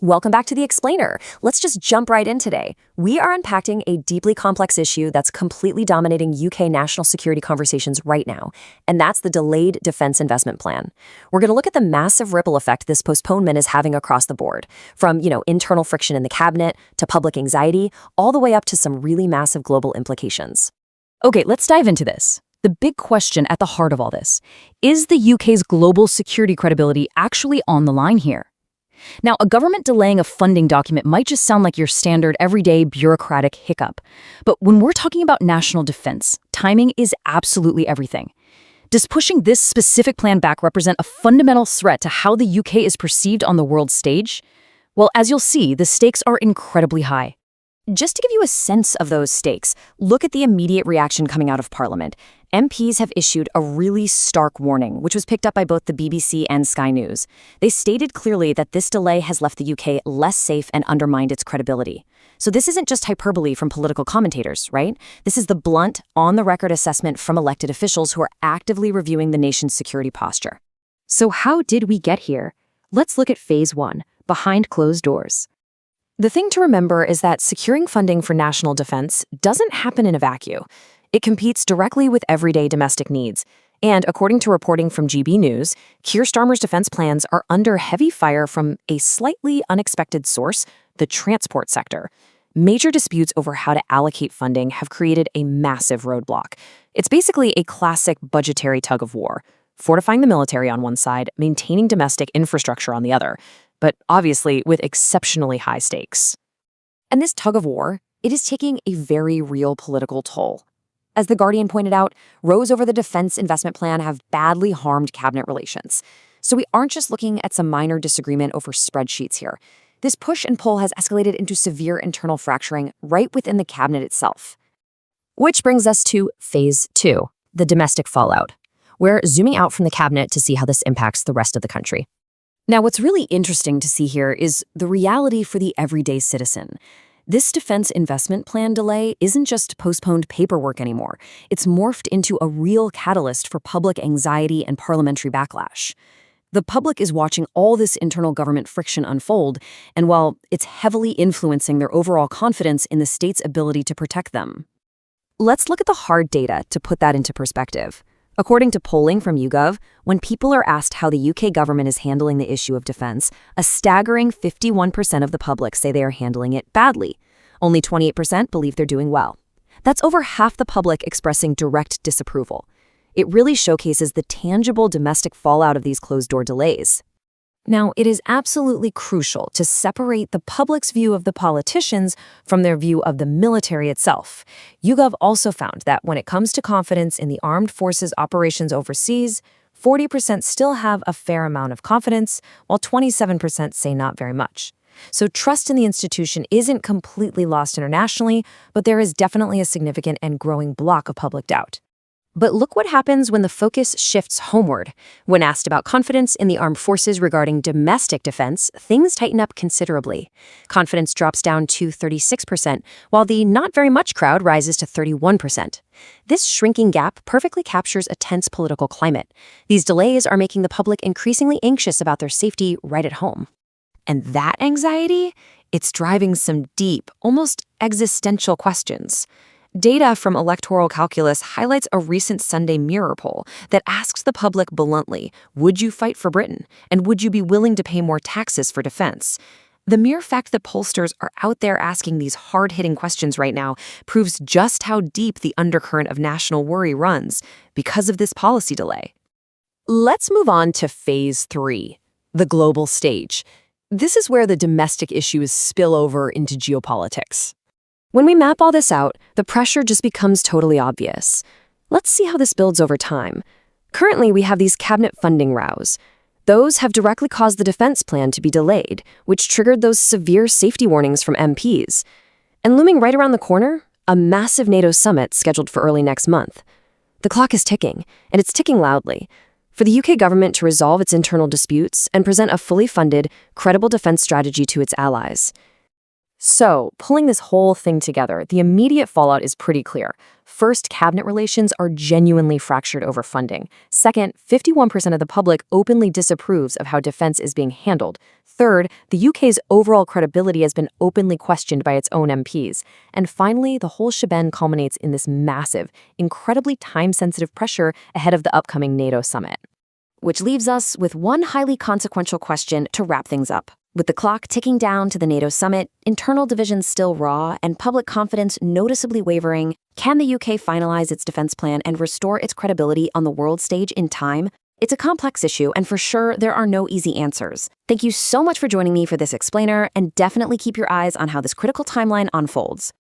Welcome back to The Explainer. Let's just jump right in today. We are unpacking a deeply complex issue that's completely dominating UK national security conversations right now, and that's the delayed defense investment plan. We're going to look at the massive ripple effect this postponement is having across the board, from, internal friction in the cabinet to public anxiety, all the way up to some really massive global implications. Okay, let's dive into this. The big question at the heart of all this, is the UK's global security credibility actually on the line here? Now, a government delaying a funding document might just sound like your standard everyday bureaucratic hiccup. But when we're talking about national defense, timing is absolutely everything. Does pushing this specific plan back represent a fundamental threat to how the UK is perceived on the world stage? Well, as you'll see, the stakes are incredibly high. Just to give you a sense of those stakes, look at the immediate reaction coming out of Parliament. MPs have issued a really stark warning, which was picked up by both the BBC and Sky News. They stated clearly that this delay has left the UK less safe and undermined its credibility. So this isn't just hyperbole from political commentators, right? This is the blunt, on-the-record assessment from elected officials who are actively reviewing the nation's security posture. So how did we get here? Let's look at Phase 1, behind closed doors. The thing to remember is that securing funding for national defense doesn't happen in a vacuum. It competes directly with everyday domestic needs. And according to reporting from GB News, Keir Starmer's defense plans are under heavy fire from a slightly unexpected source, the transport sector. Major disputes over how to allocate funding have created a massive roadblock. It's basically a classic budgetary tug of war, fortifying the military on one side, maintaining domestic infrastructure on the other, but obviously with exceptionally high stakes. And this tug of war, it is taking a very real political toll. As The Guardian pointed out, rows over the defense investment plan have badly harmed cabinet relations. So we aren't just looking at some minor disagreement over spreadsheets here. This push and pull has escalated into severe internal fracturing right within the cabinet itself. Which brings us to Phase 2, the domestic fallout. We're zooming out from the cabinet to see how this impacts the rest of the country. Now, what's really interesting to see here is the reality for the everyday citizen. This defense investment plan delay isn't just postponed paperwork anymore. It's morphed into a real catalyst for public anxiety and parliamentary backlash. The public is watching all this internal government friction unfold, and while it's heavily influencing their overall confidence in the state's ability to protect them. Let's look at the hard data to put that into perspective. According to polling from YouGov, when people are asked how the UK government is handling the issue of defense, a staggering 51% of the public say they are handling it badly. Only 28% believe they're doing well. That's over half the public expressing direct disapproval. It really showcases the tangible domestic fallout of these closed-door delays. Now, it is absolutely crucial to separate the public's view of the politicians from their view of the military itself. YouGov also found that when it comes to confidence in the armed forces' operations overseas, 40% still have a fair amount of confidence, while 27% say not very much. So trust in the institution isn't completely lost internationally, but there is definitely a significant and growing block of public doubt. But look what happens when the focus shifts homeward. When asked about confidence in the armed forces regarding domestic defense, things tighten up considerably. Confidence drops down to 36%, while the not very much crowd rises to 31%. This shrinking gap perfectly captures a tense political climate. These delays are making the public increasingly anxious about their safety right at home. And that anxiety, it's driving some deep, almost existential questions. Data from Electoral Calculus highlights a recent Sunday Mirror poll that asks the public bluntly, would you fight for Britain? And would you be willing to pay more taxes for defense? The mere fact that pollsters are out there asking these hard-hitting questions right now proves just how deep the undercurrent of national worry runs because of this policy delay. Let's move on to Phase 3, the global stage. This is where the domestic issues spill over into geopolitics. When we map all this out, the pressure just becomes totally obvious. Let's see how this builds over time. Currently, we have these cabinet funding rows. Those have directly caused the defense plan to be delayed, which triggered those severe safety warnings from MPs. And looming right around the corner, a massive NATO summit scheduled for early next month. The clock is ticking, and it's ticking loudly. For the UK government to resolve its internal disputes and present a fully funded, credible defense strategy to its allies. So, pulling this whole thing together, the immediate fallout is pretty clear. First, cabinet relations are genuinely fractured over funding. Second, 51% of the public openly disapproves of how defense is being handled. Third, the UK's overall credibility has been openly questioned by its own MPs. And finally, the whole shebang culminates in this massive, incredibly time-sensitive pressure ahead of the upcoming NATO summit. Which leaves us with one highly consequential question to wrap things up. With the clock ticking down to the NATO summit, internal divisions still raw, and public confidence noticeably wavering, can the UK finalize its defense plan and restore its credibility on the world stage in time? It's a complex issue, and for sure, there are no easy answers. Thank you so much for joining me for this explainer, and definitely keep your eyes on how this critical timeline unfolds.